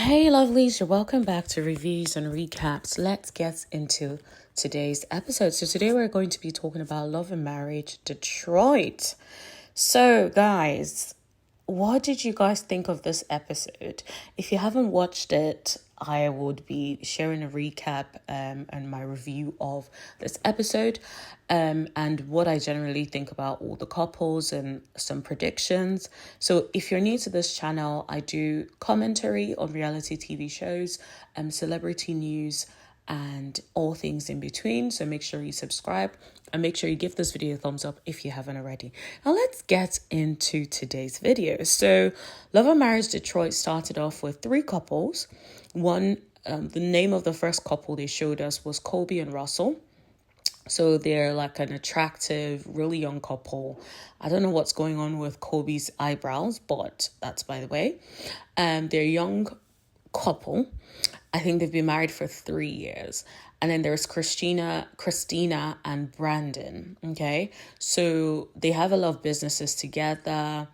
Hey lovelies, you're welcome back to Reviews and Recaps. Let's get into today's episode. So today we're going to be talking about Love and Marriage Detroit. So guys, what did you guys think of this episode? If you haven't watched it, I would be sharing a recap and my review of this episode and what I generally think about all the couples and some predictions. So if you're new to this channel, I do commentary on reality TV shows, celebrity news, and all things in between. So make sure you subscribe and make sure you give this video a thumbs up if you haven't already. Now let's get into today's video. So Love and Marriage Detroit started off with three couples. The name of the first couple they showed us was Colby and Russell. So they're like an attractive, really young couple. I don't know what's going on with Colby's eyebrows, but that's by the way. They're a young couple. I think they've been married for 3 years. And then there's Christina, and Brandon. Okay. So they have a lot of businesses together.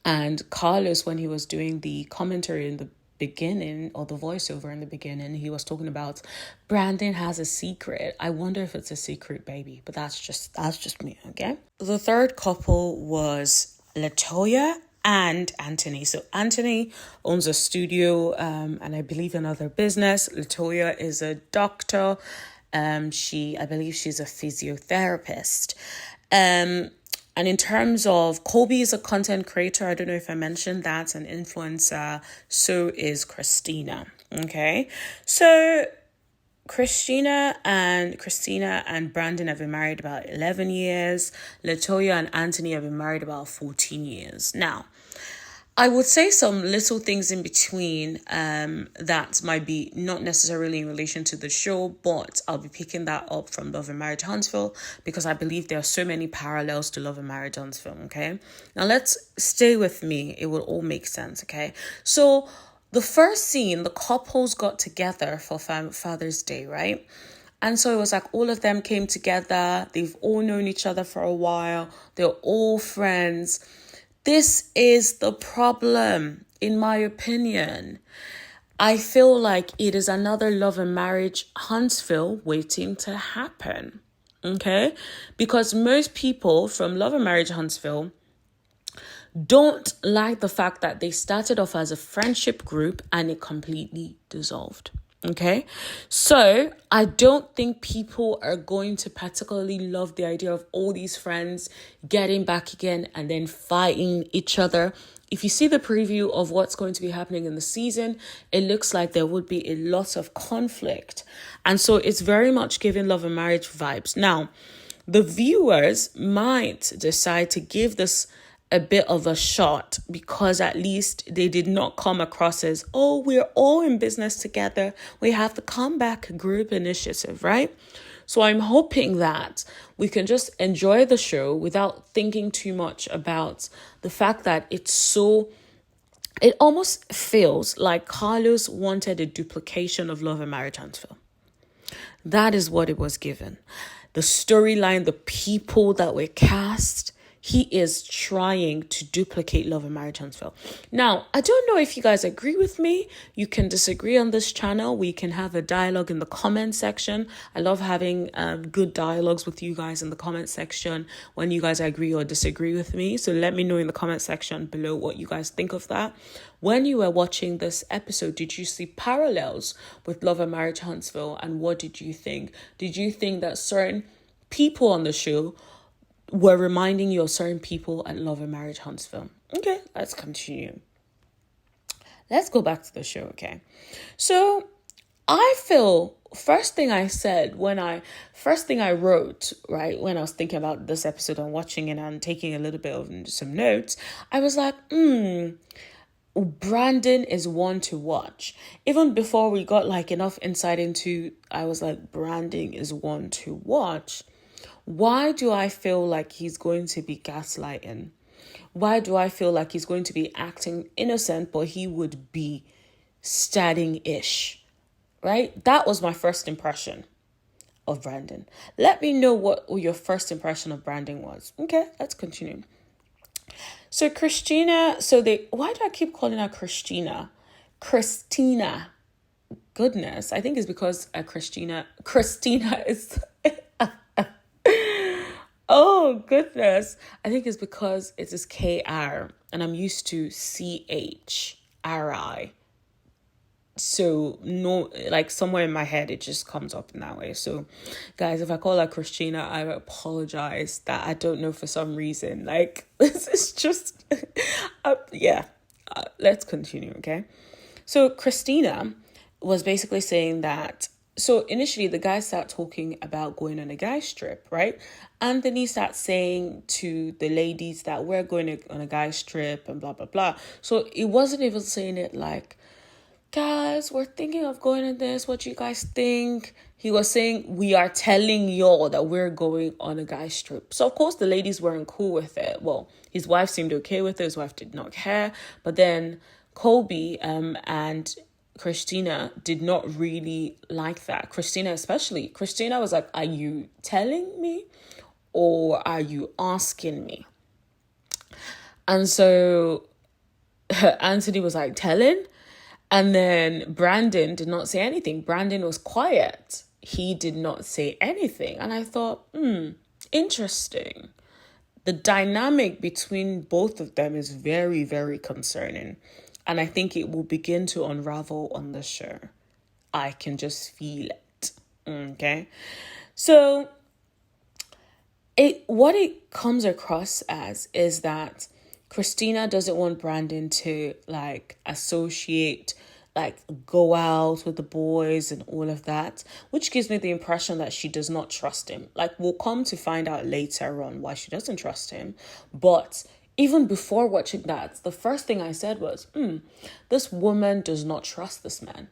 And Carlos, when he was doing the commentary in the beginning, or the voiceover in the beginning, he was talking about Brandon has a secret. I wonder if it's a secret, baby. But that's just me, okay? The third couple was Latoya and Anthony. So Anthony owns a studio and I believe another business. Latoya is a doctor. I believe she's a physiotherapist. And in terms of Colby is a content creator. I don't know if I mentioned that, an influencer. So is Christina. Okay. So Christina and Brandon have been married about 11 years. Latoya and Anthony have been married about 14 years. Now, I would say some little things in between that might be not necessarily in relation to the show, but I'll be picking that up from Love and Marriage Huntsville because I believe there are so many parallels to Love and Marriage Huntsville, okay? Now let's stay with me. It will all make sense, okay? So the first scene, the couples got together for Father's Day, right? And so it was like all of them came together. They've all known each other for a while. They're all friends. This is the problem, in my opinion. I feel like it is another Love and Marriage Huntsville waiting to happen, okay? Because most people from Love and Marriage Huntsville don't like the fact that they started off as a friendship group and it completely dissolved. Okay, so I don't think people are going to particularly love the idea of all these friends getting back again and then fighting each other. If you see the preview of what's going to be happening in the season, it looks like there would be a lot of conflict. And so it's very much giving Love and Marriage vibes. Now, the viewers might decide to give this a bit of a shot because at least they did not come across as, oh, we're all in business together. We have the comeback group initiative, right? So I'm hoping that we can just enjoy the show without thinking too much about the fact that it almost feels like Carlos wanted a duplication of Love and Marriage Huntsville. That is what it was given. The storyline, the people that were cast, he is trying to duplicate Love and Marriage Huntsville. Now, I don't know if you guys agree with me. You can disagree on this channel. We can have a dialogue in the comment section. I love having good dialogues with you guys in the comment section when you guys agree or disagree with me. So let me know in the comment section below what you guys think of that. When you were watching this episode, did you see parallels with Love and Marriage Huntsville? And what did you think? Did you think that certain people on the show were reminding you of certain people at Love and Marriage Huntsville? Okay, let's continue. Let's go back to the show, okay? So I feel first thing I wrote, right, when I was thinking about this episode and watching it and taking a little bit of some notes, I was like, Brandon is one to watch. Even before we got like enough insight into, I was like, Brandon is one to watch. Why do I feel like he's going to be gaslighting? Why do I feel like he's going to be acting innocent, but he would be stabbing-ish, right? That was my first impression of Brandon. Let me know what your first impression of Brandon was. Okay, let's continue. So Christina, why do I keep calling her Christina? Christina. Goodness, I think it's because Christina is oh goodness. I think it's because it is KR and I'm used to CHRI. So no, like somewhere in my head it just comes up in that way. So guys, if I call her Christina, I apologize. That I don't know, for some reason, like this is just let's continue. Okay, so Christina was basically saying that, so initially the guys start talking about going on a guy's trip, right? Anthony starts saying to the ladies that we're going on a guy's trip and blah blah blah. So it wasn't even saying it like, guys, we're thinking of going on this, what you guys think? He was saying, we are telling y'all that we're going on a guy's trip. So of course the ladies weren't cool with it. Well, his wife seemed okay with it, his wife did not care. But then Colby and Christina did not really like that. Christina especially. Christina was like, are you telling me or are you asking me? And so Anthony was like, telling. And then Brandon did not say anything. Brandon was quiet. He did not say anything. And I thought, interesting. The dynamic between both of them is very, very concerning. And I think it will begin to unravel on the show. I can just feel it. Okay. So what it comes across as is that Christina doesn't want Brandon to like associate, like go out with the boys and all of that, which gives me the impression that she does not trust him. Like we'll come to find out later on why she doesn't trust him. But even before watching that, the first thing I said was, this woman does not trust this man.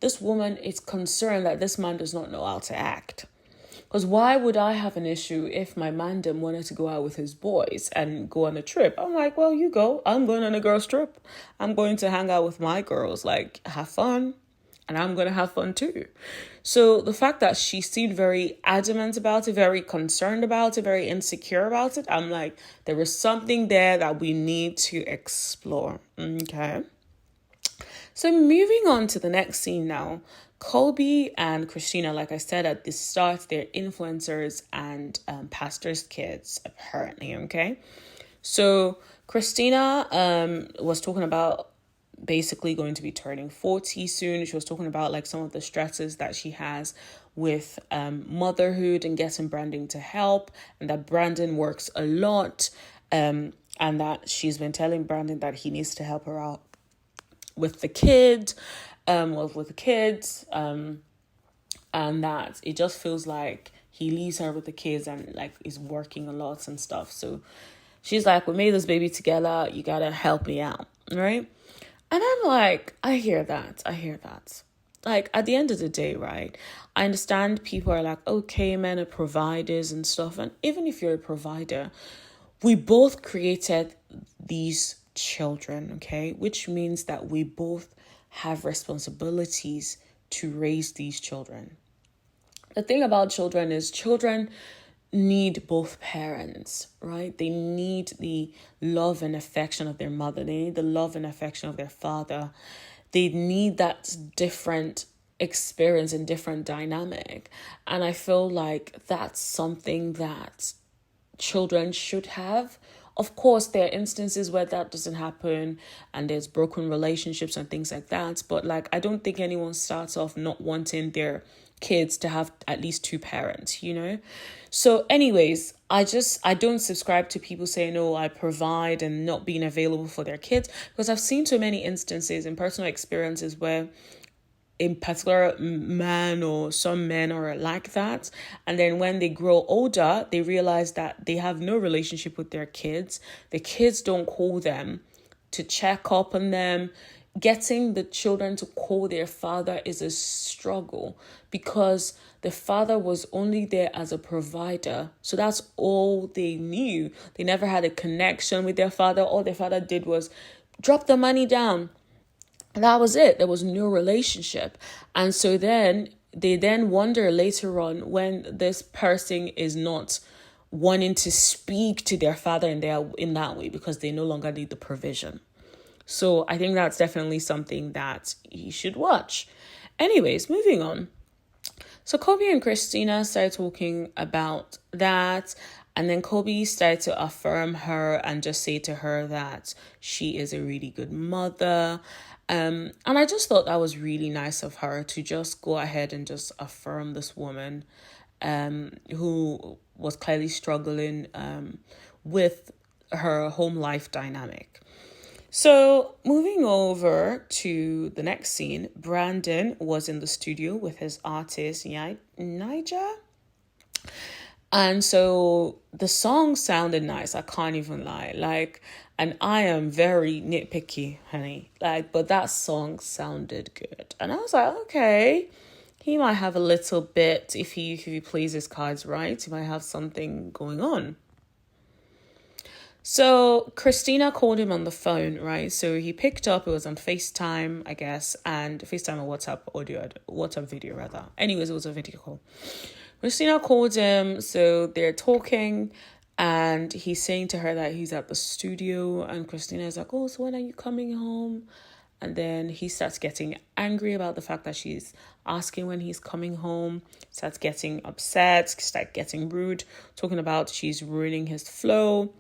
This woman is concerned that this man does not know how to act. Because why would I have an issue if my mandem wanted to go out with his boys and go on a trip? I'm like, well, you go. I'm going on a girls' trip. I'm going to hang out with my girls, like have fun. And I'm going to have fun too. So the fact that she seemed very adamant about it, very concerned about it, very insecure about it, I'm like, there is something there that we need to explore. Okay. So moving on to the next scene now. Colby and Christina, like I said at the start, they're influencers and pastors' kids, apparently, okay? So Christina was talking about basically going to be turning 40 soon. She was talking about like some of the stresses that she has with motherhood and getting Brandon to help, and that Brandon works a lot, and that she's been telling Brandon that he needs to help her out with the kids, and that it just feels like he leaves her with the kids and like is working a lot and stuff. So she's like, we made this baby together, you gotta help me out, right? And I'm like, I hear that. Like, at the end of the day, right, I understand people are like, okay, men are providers and stuff. And even if you're a provider, we both created these children, okay? Which means that we both have responsibilities to raise these children. The thing about children is children need both parents, right? They need the love and affection of their mother. They need the love and affection of their father. They need that different experience and different dynamic. And I feel like that's something that children should have. Of course, there are instances where that doesn't happen and there's broken relationships and things like that. But like, I don't think anyone starts off not wanting their kids to have at least two parents, you know? So anyways, I don't subscribe to people saying, oh, I provide and not being available for their kids, because I've seen so many instances in personal experiences where in particular man or some men are like that, and then when they grow older they realize that they have no relationship with their kids. The kids don't call them to check up on them. Getting the children to call their father is a struggle because the father was only there as a provider. So that's all they knew. They never had a connection with their father. All their father did was drop the money down. That was it. There was no relationship. And so then they wonder later on when this person is not wanting to speak to their father in that way because they no longer need the provision. So I think that's definitely something that you should watch. Anyways, moving on. So Kobe and Christina started talking about that. And then Kobe started to affirm her and just say to her that she is a really good mother. And I just thought that was really nice of her to just go ahead and just affirm this woman who was clearly struggling with her home life dynamic. So moving over to the next scene, Brandon was in the studio with his artist, Niger. And so the song sounded nice. I can't even lie. And I am very nitpicky, honey. But that song sounded good. And I was like, okay, he might have a little bit, if he plays his cards right, he might have something going on. So Christina called him on the phone, right? So he picked up, it was on FaceTime, I guess, and FaceTime or WhatsApp video rather. Anyways, it was a video call. Christina called him, so they're talking, and he's saying to her that he's at the studio, and Christina is like, oh, so when are you coming home? And then he starts getting angry about the fact that she's asking when he's coming home, starts getting upset, starts getting rude, talking about she's ruining his flow.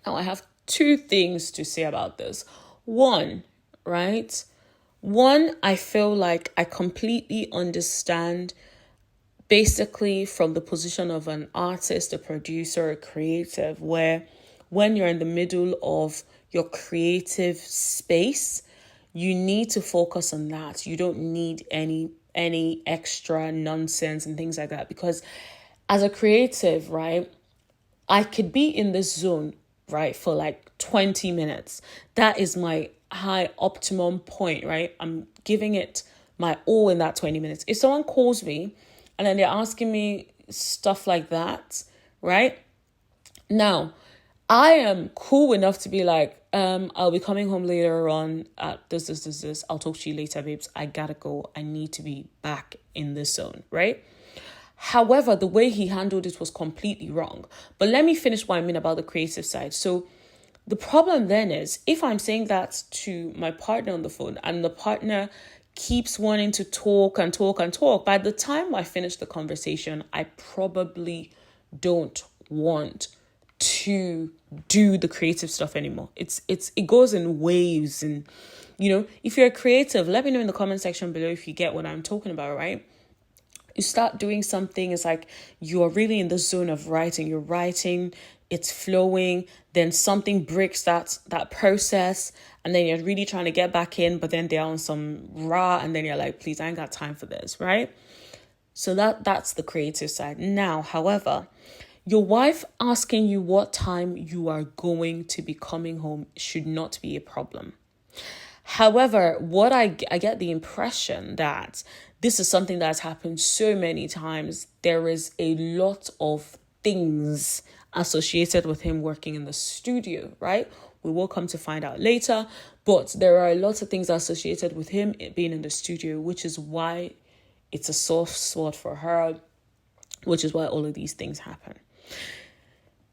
Now, I have two things to say about this. One, I feel like I completely understand basically from the position of an artist, a producer, a creative, where when you're in the middle of your creative space, you need to focus on that. You don't need any extra nonsense and things like that. Because as a creative, right, I could be in this zone, right, for like 20 minutes. That is my high optimum point, right? I'm giving it my all in that 20 minutes. If someone calls me and then they're asking me stuff like that, right? Now, I am cool enough to be like, I'll be coming home later on at this. I'll talk to you later, babes. I gotta go. I need to be back in this zone, right? However, the way he handled it was completely wrong. But let me finish what I mean about the creative side. So the problem then is if I'm saying that to my partner on the phone and the partner keeps wanting to talk, by the time I finish the conversation, I probably don't want to do the creative stuff anymore. It goes in waves. And, if you're a creative, let me know in the comment section below if you get what I'm talking about, right? You start doing something, it's like you're really in the zone of writing. You're writing, it's flowing, then something breaks that process, and then you're really trying to get back in, but then they're on some raw, and then you're like, please, I ain't got time for this, right? So that's the creative side. Now, however, your wife asking you what time you are going to be coming home should not be a problem. However, what I get the impression that this is something that's happened so many times. There is a lot of things associated with him working in the studio, right? We will come to find out later, but there are a lot of things associated with him being in the studio, which is why it's a soft spot for her, which is why all of these things happen.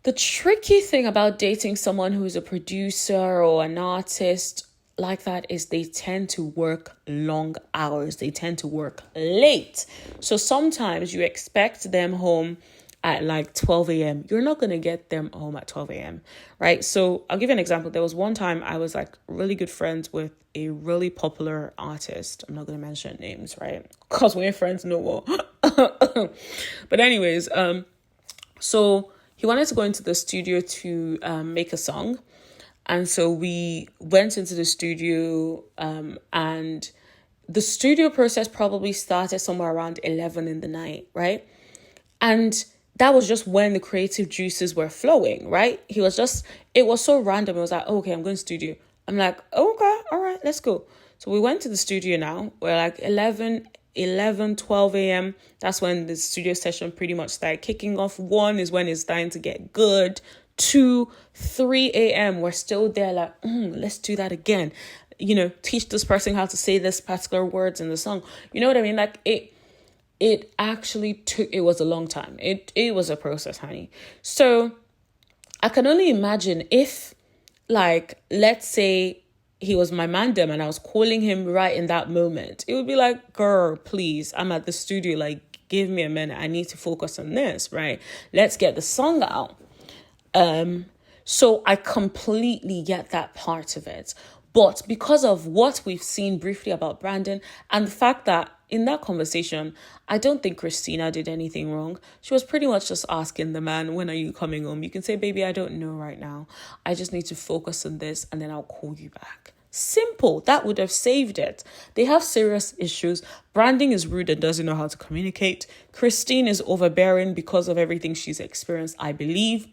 The tricky thing about dating someone who is a producer or an artist like that is they tend to work long hours. They tend to work late. So sometimes you expect them home at like 12 a.m. You're not going to get them home at 12 a.m. right? So I'll give you an example. There was one time I was like really good friends with a really popular artist. I'm not going to mention names, right? Because we're friends no more. But anyways, so he wanted to go into the studio to make a song. And so we went into the studio and the studio process probably started somewhere around 11 in the night, right? And that was just when the creative juices were flowing, right? It was so random. It was like, oh, okay, I'm going to studio. I'm like, oh, okay, all right, let's go. So we went to the studio now. We're like 12 a.m. That's when the studio session pretty much started kicking off. 1 is when it's starting to get good. 2, 3 a.m. we're still there like, let's do that again. Teach this person how to say this particular words in the song. You know what I mean? Like it actually it was a long time. It was a process, honey. So I can only imagine if, like, let's say he was my mandem and I was calling him right in that moment, it would be like, girl, please, I'm at the studio, like, give me a minute, I need to focus on this, right? Let's get the song out. So I completely get that part of it. But because of what we've seen briefly about Brandon and the fact that in that conversation, I don't think Christina did anything wrong. She was pretty much just asking the man, when are you coming home? You can say, baby, I don't know right now. I just need to focus on this and then I'll call you back. Simple. That would have saved it. They have serious issues. Brandon is rude and doesn't know how to communicate. Christine is overbearing because of everything she's experienced, I believe.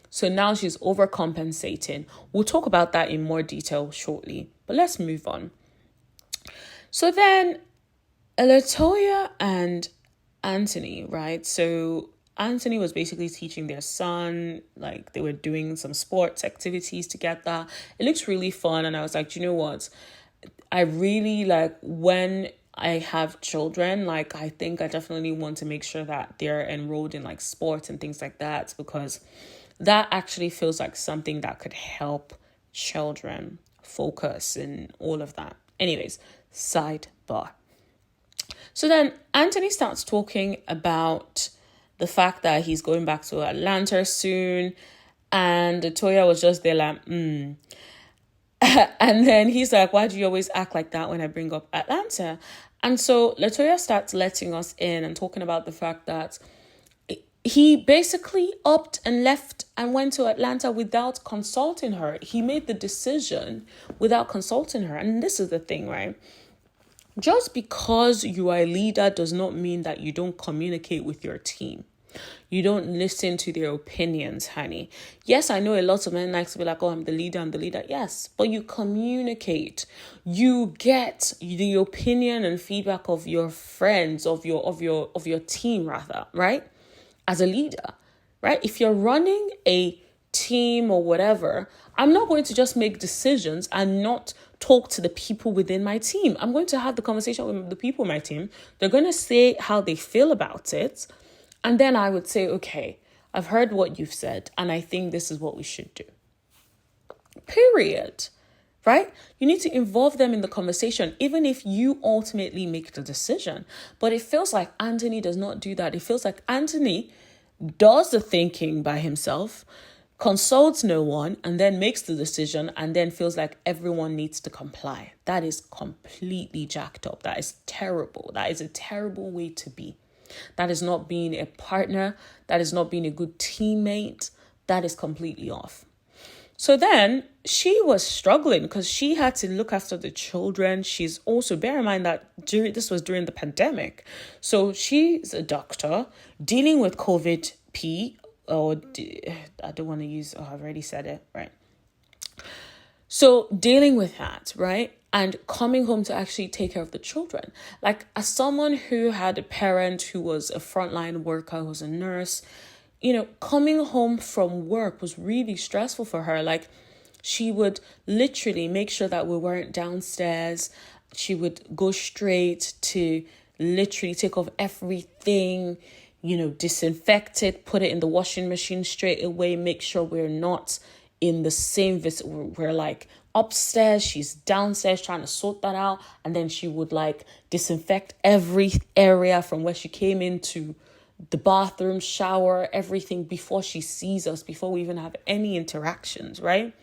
So now she's overcompensating. We'll talk about that in more detail shortly. But let's move on. So then Latoya and Anthony, right? So Anthony was basically teaching their son, like they were doing some sports activities together. It looks really fun. And I was like, you know what? I really like when I have children, like I think I definitely want to make sure that they're enrolled in like sports and things like that, because that actually feels like something that could help children focus and all of that. Anyways, sidebar. So then Anthony starts talking about the fact that he's going back to Atlanta soon. And Latoya was just there like, And then he's like, why do you always act like that when I bring up Atlanta? And so Latoya starts letting us in and talking about the fact that he basically upped and left and went to Atlanta without consulting her. He made the decision without consulting her. And this is the thing, right? Just because you are a leader does not mean that you don't communicate with your team. You don't listen to their opinions, honey. Yes, I know a lot of men like to be like, oh, I'm the leader. Yes, but you communicate. You get the opinion and feedback of your friends, of your team rather, right? As a leader, right? If you're running a team or whatever, I'm not going to just make decisions and not talk to the people within my team. I'm going to have the conversation with the people in my team. They're going to say how they feel about it. And then I would say, okay, I've heard what you've said, and I think this is what we should do. Period. Right? You need to involve them in the conversation, even if you ultimately make the decision. But it feels like Anthony does not do that. It feels like Anthony does the thinking by himself, consults no one, and then makes the decision, and then feels like everyone needs to comply. That is completely jacked up. That is terrible. That is a terrible way to be. That is not being a partner. That is not being a good teammate. That is completely off. So then she was struggling because she had to look after the children. She's also, bear in mind that this was during the pandemic. So she's a doctor dealing with COVID-P, I don't want to use, I've already said it, right? So dealing with that, right? And coming home to actually take care of the children. Like, as someone who had a parent who was a frontline worker, who was a nurse, coming home from work was really stressful for her. Like, she would literally make sure that we weren't downstairs. She would go straight to literally take off everything, disinfect it, put it in the washing machine straight away, make sure we're not in the same we're like upstairs, she's downstairs trying to sort that out. And then she would like disinfect every area from where she came into the bathroom, shower, everything before she sees us, before we even have any interactions, right?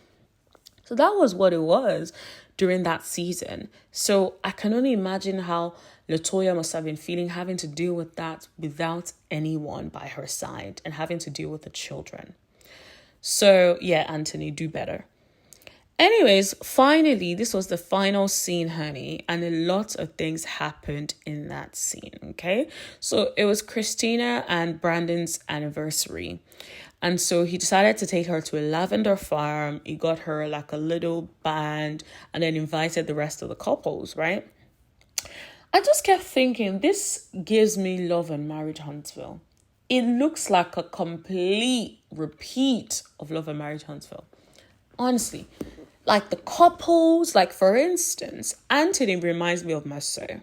So that was what it was during that season. So I can only imagine how Latoya must have been feeling, having to deal with that without anyone by her side and having to deal with the children. So yeah, Anthony, do better. Anyways, finally, this was the final scene, honey, and a lot of things happened in that scene, okay? So it was Christina and Brandon's anniversary. And so he decided to take her to a lavender farm. He got her like a little band and then invited the rest of the couples, right? I just kept thinking, this gives me Love and Marriage Huntsville. It looks like a complete repeat of Love and Marriage Huntsville. Honestly, like the couples, like for instance, Anthony reminds me of Marsau.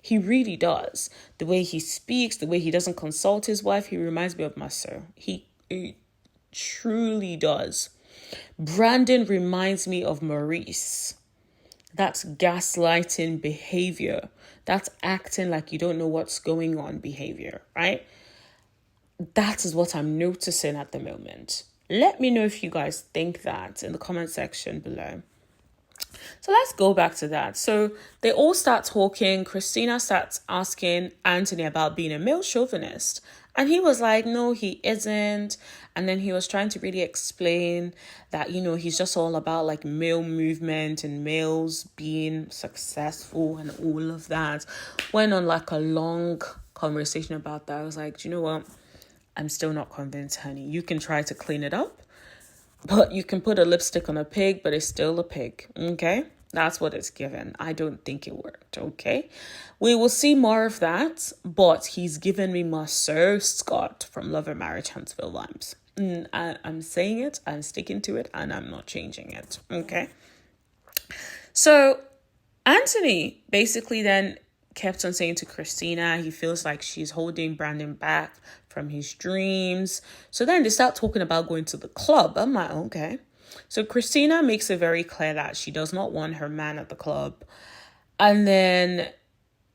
He really does. The way he speaks, the way he doesn't consult his wife, he reminds me of Marsau. He truly does. Brandon reminds me of Maurice. That's gaslighting behavior. That's acting like you don't know what's going on behavior, right? That is what I'm noticing at the moment. Let me know if you guys think that in the comment section below. So let's go back to that. So they all start talking. Christina starts asking Anthony about being a male chauvinist. And he was like, no, he isn't. And then he was trying to really explain that, he's just all about like male movement and males being successful and all of that. Went on like a long conversation about that. I was like, do you know what? I'm still not convinced, honey. You can try to clean it up, but you can put a lipstick on a pig, but it's still a pig, okay? That's what it's given. I don't think it worked, okay? We will see more of that, but he's given me Marsau Scott from Love Marriage Huntsville vibes. I'm saying it, I'm sticking to it, and I'm not changing it, okay? So Anthony basically then kept on saying to Christina, he feels like she's holding Brandon back from his dreams. So then they start talking about going to the club. I'm like, okay. So Christina makes it very clear that she does not want her man at the club. And then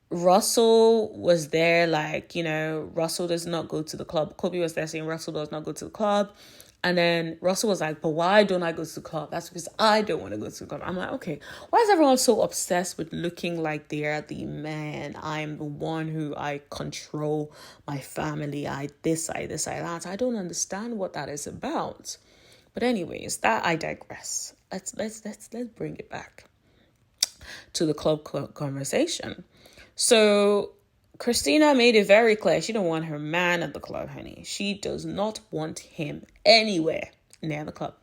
Russell was there like, Russell does not go to the club. Kobe was there saying Russell does not go to the club. And then Russell was like, but why don't I go to the club? That's because I don't want to go to the club. I'm like, okay, why is everyone so obsessed with looking like they're the man? I'm the one who I control my family. I that. I don't understand what that is about. But anyways, that I digress. Let's bring it back to the club conversation. So Christina made it very clear she don't want her man at the club, honey. She does not want him anywhere near the club.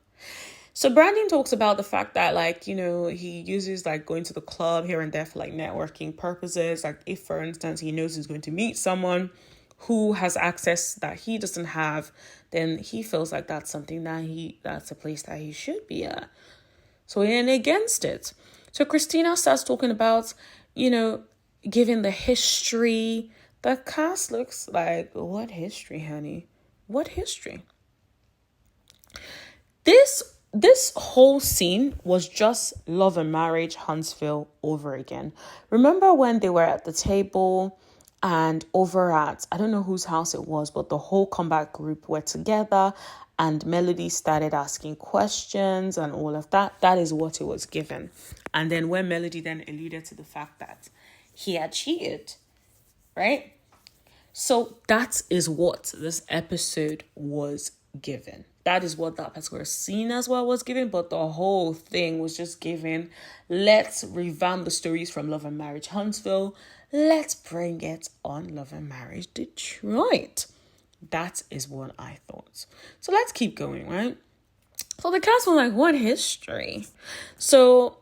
So Brandon talks about the fact that, like, he uses, like, going to the club here and there for, like, networking purposes. Like, if, for instance, he knows he's going to meet someone who has access that he doesn't have, then he feels like that's something that's a place that he should be at. So he ain't against it. So Christina starts talking about, given the history. The cast looks like, what history, honey? What history? This whole scene was just Love and Marriage Huntsville over again. Remember when they were at the table and over at, I don't know whose house it was, but the whole comeback group were together and Melody started asking questions and all of that. That is what it was given. And then when Melody then alluded to the fact that he had cheated, right? So that is what this episode was given. That is what that particular scene as well was given. But the whole thing was just given, let's revamp the stories from Love and Marriage Huntsville. Let's bring it on Love and Marriage Detroit. That is what I thought. So let's keep going, right? So the cast was like, what history? So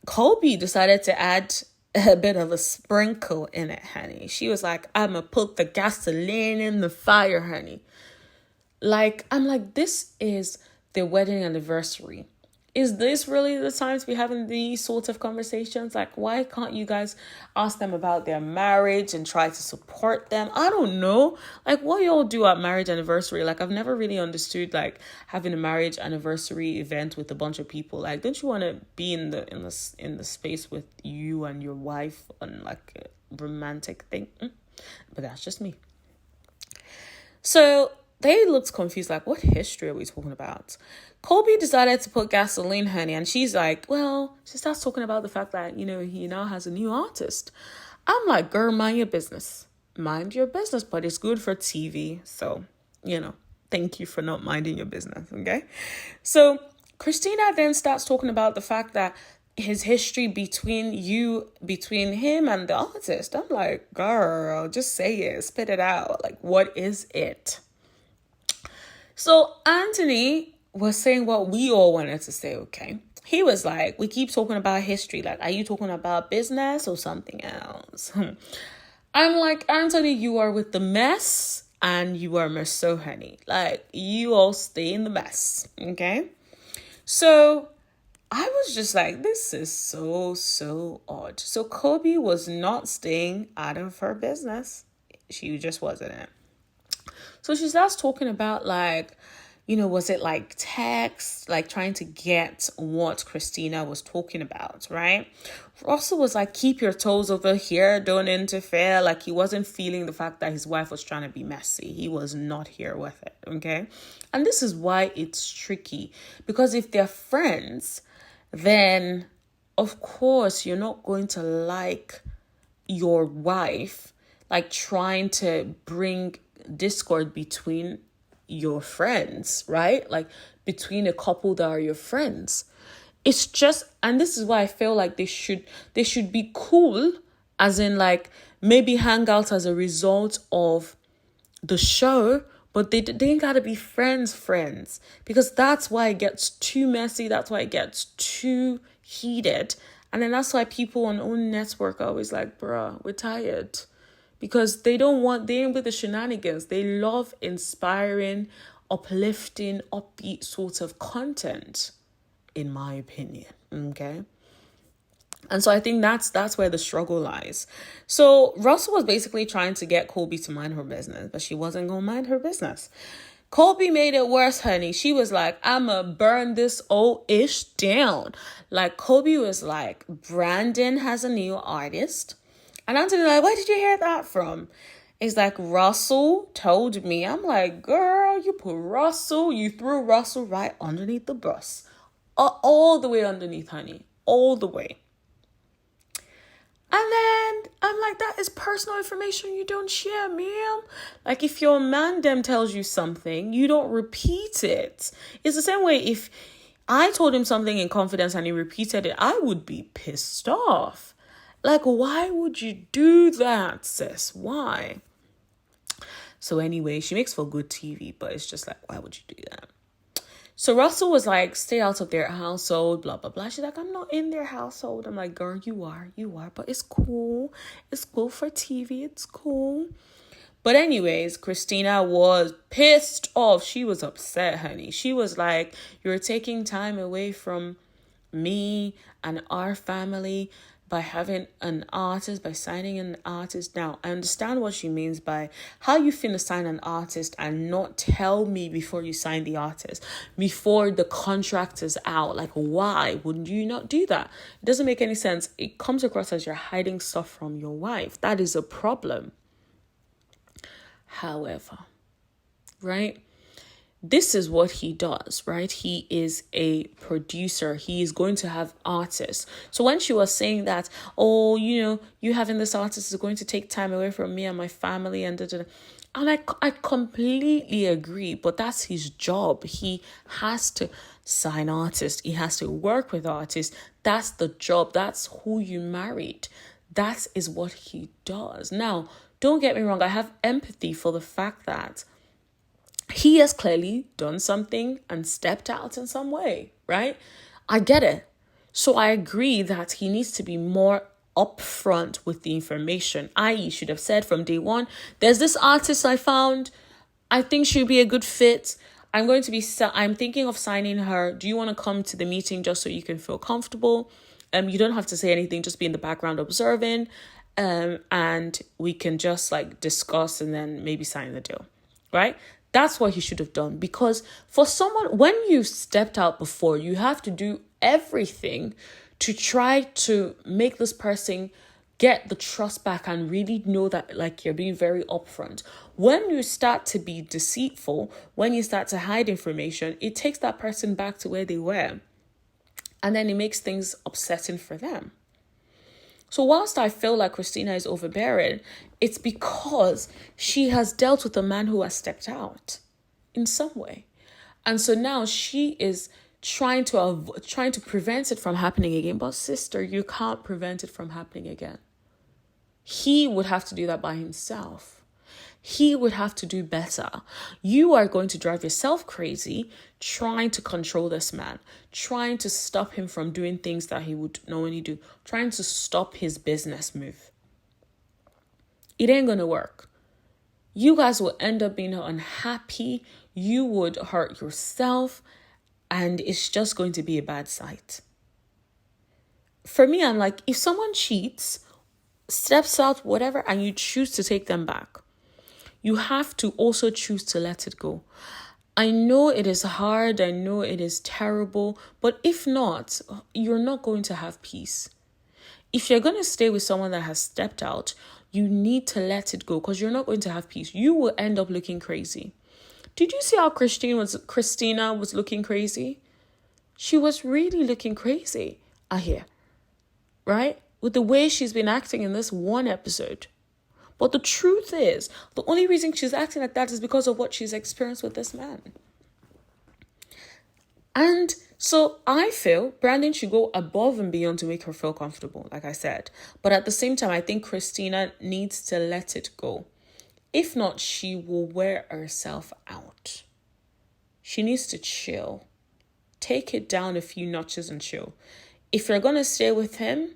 Colby decided to add a bit of a sprinkle in it, honey. She was like, I'm gonna put the gasoline in the fire, honey. Like, I'm like, this is the wedding anniversary. Is this really the time to be having these sorts of conversations? Like, why can't you guys ask them about their marriage and try to support them? I don't know. Like, what y'all do at marriage anniversary? Like, I've never really understood, like, having a marriage anniversary event with a bunch of people. Like, don't you want to be in the space with you and your wife on, like, a romantic thing? But that's just me. So they looked confused, like, what history are we talking about? Colby decided to put gasoline, honey, and she's like, well, she starts talking about the fact that, he now has a new artist. I'm like, girl, mind your business. Mind your business, but it's good for TV. So, thank you for not minding your business, okay? So Christina then starts talking about the fact that his history between him and the artist. I'm like, girl, just say it, spit it out. Like, what is it? So Anthony was saying what we all wanted to say, okay? He was like, we keep talking about history. Like, are you talking about business or something else? I'm like, Anthony, you are with the mess and you are Marsau, honey. Like, you all stay in the mess, okay? So I was just like, this is so odd. So Kobe was not staying out of her business. She just wasn't it. So she starts talking about, like, was it like text, like trying to get what Christina was talking about, right? Russell was like, keep your toes over here, don't interfere. Like, he wasn't feeling the fact that his wife was trying to be messy. He was not here with it, okay? And this is why it's tricky, because if they're friends, then of course you're not going to like your wife like trying to bring discord between your friends, right? Like between a couple that are your friends. It's just, and this is why I feel like they should be cool, as in like maybe hang out as a result of the show, but they ain't gotta be friends, because that's why it gets too messy. That's why it gets too heated. And then that's why people on own network are always like, bruh, we're tired. Because they ain't with the shenanigans. They love inspiring, uplifting, upbeat sort of content, in my opinion. Okay. And so I think that's where the struggle lies. So Russell was basically trying to get Colby to mind her business, but she wasn't going to mind her business. Colby made it worse, honey. She was like, I'ma burn this old ish down. Like, Colby was like, Brandon has a new artist. And Anthony like, where did you hear that from? It's like, Russell told me. I'm like, girl, you threw Russell right underneath the bus. All the way underneath, honey. All the way. And then I'm like, that is personal information you don't share, ma'am. Like, if your man them tells you something, you don't repeat it. It's the same way if I told him something in confidence and he repeated it, I would be pissed off. Like, why would you do that, sis? Why? So anyway, she makes for good TV, but it's just like, why would you do that? So Russell was like, stay out of their household, blah, blah, blah. She's like, I'm not in their household. I'm like, girl, you are, but it's cool. It's cool for TV. It's cool. But anyways, Christina was pissed off. She was upset, honey. She was like, you're taking time away from me and our family by having an artist, by signing an artist. Now, I understand what she means by how you finna sign an artist and not tell me before you sign the artist, before the contract is out. Like, why wouldn't you not do that? It doesn't make any sense. It comes across as you're hiding stuff from your wife. That is a problem. However, right? This is what he does, right? He is a producer. He is going to have artists. So when she was saying that, oh, you having this artist is going to take time away from me and my family and da-da-da. And I completely agree, but that's his job. He has to sign artists. He has to work with artists. That's the job. That's who you married. That is what he does. Now, don't get me wrong. I have empathy for the fact that he has clearly done something and stepped out in some way, right? I get it. So I agree that he needs to be more upfront with the information, i.e. should have said from day one, there's this artist I found, I think she'd be a good fit. I'm thinking of signing her. Do you want to come to the meeting just so you can feel comfortable? You don't have to say anything, just be in the background observing. And we can just like discuss and then maybe sign the deal, right? That's what he should have done, because for someone, when you stepped out before, you have to do everything to try to make this person get the trust back and really know that like you're being very upfront. When you start to be deceitful, when you start to hide information, it takes that person back to where they were. And then it makes things upsetting for them. So whilst I feel like Christina is overbearing, it's because she has dealt with a man who has stepped out in some way. And so now she is trying to prevent it from happening again. But sister, you can't prevent it from happening again. He would have to do that by himself. He would have to do better. You are going to drive yourself crazy trying to control this man, trying to stop him from doing things that he would normally do, trying to stop his business move. It ain't going to work. You guys will end up being unhappy. You would hurt yourself, and it's just going to be a bad sight. For me, I'm like, if someone cheats, steps out, whatever, and you choose to take them back, you have to also choose to let it go. I know it is hard. I know it is terrible. But if not, you're not going to have peace. If you're going to stay with someone that has stepped out, you need to let it go because you're not going to have peace. You will end up looking crazy. Did you see how Christina was looking crazy? She was really looking crazy, I hear. Right? With the way she's been acting in this one episode. But the truth is, the only reason she's acting like that is because of what she's experienced with this man. And so I feel Brandon should go above and beyond to make her feel comfortable, like I said. But at the same time, I think Christina needs to let it go. If not, she will wear herself out. She needs to chill. Take it down a few notches and chill. If you're going to stay with him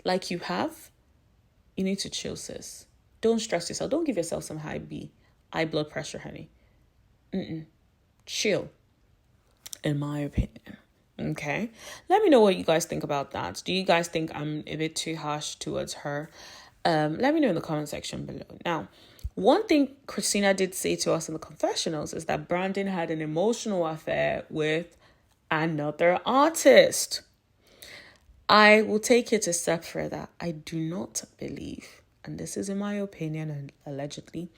like you have, you need to chill, sis. Don't stress yourself. Don't give yourself some high blood pressure, honey. Chill. In my opinion. Okay. Let me know what you guys think about that. Do you guys think I'm a bit too harsh towards her? Let me know in the comment section below. Now, one thing Christina did say to us in the confessionals is that Brandon had an emotional affair with another artist. I will take it a step further. I do not believe, and this is in my opinion and allegedly,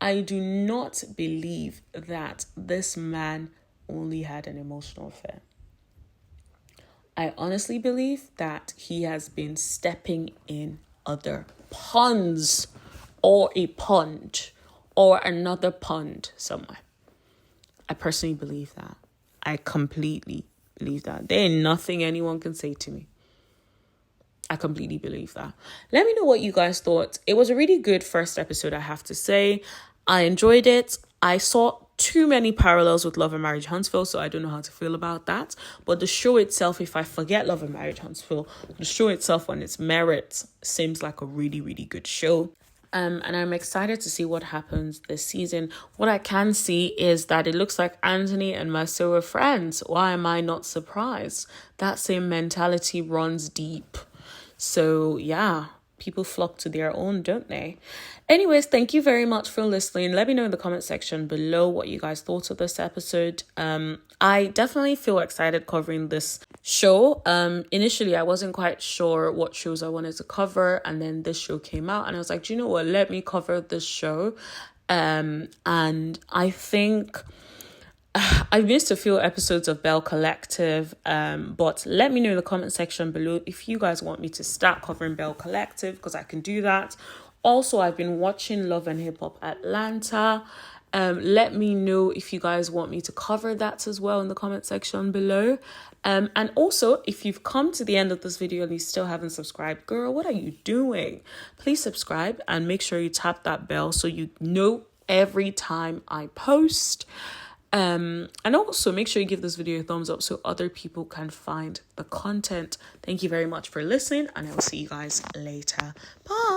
I do not believe that this man only had an emotional affair. I honestly believe that he has been stepping in other ponds or a pond or another pond somewhere. I personally believe that. I completely believe that. There ain't nothing anyone can say to me. I completely believe that. Let me know what you guys thought. It was a really good first episode, I have to say. I enjoyed it. I saw too many parallels with Love and Marriage Huntsville, so I don't know how to feel about that. But the show itself, if I forget Love and Marriage Huntsville, the show itself on its merits seems like a really, really good show. And I'm excited to see what happens this season. What I can see is that it looks like Anthony and Marsau are friends. Why am I not surprised? That same mentality runs deep. So yeah, people flock to their own, don't they? Anyways, thank you very much for listening. Let me know in the comment section below what you guys thought of this episode. I definitely feel excited covering this show. Initially, I wasn't quite sure what shows I wanted to cover, and then this show came out, and I was like, do you know what? Let me cover this show. And I think I've missed a few episodes of Belle Collective, but let me know in the comment section below if you guys want me to start covering Belle Collective, because I can do that. Also, I've been watching Love and Hip Hop Atlanta. Let me know if you guys want me to cover that as well in the comment section below. And also, if you've come to the end of this video and you still haven't subscribed, girl, what are you doing? Please subscribe and make sure you tap that bell so you know every time I post. And also make sure you give this video a thumbs up so other people can find the content. Thank you very much for listening, and I will see you guys later. Bye.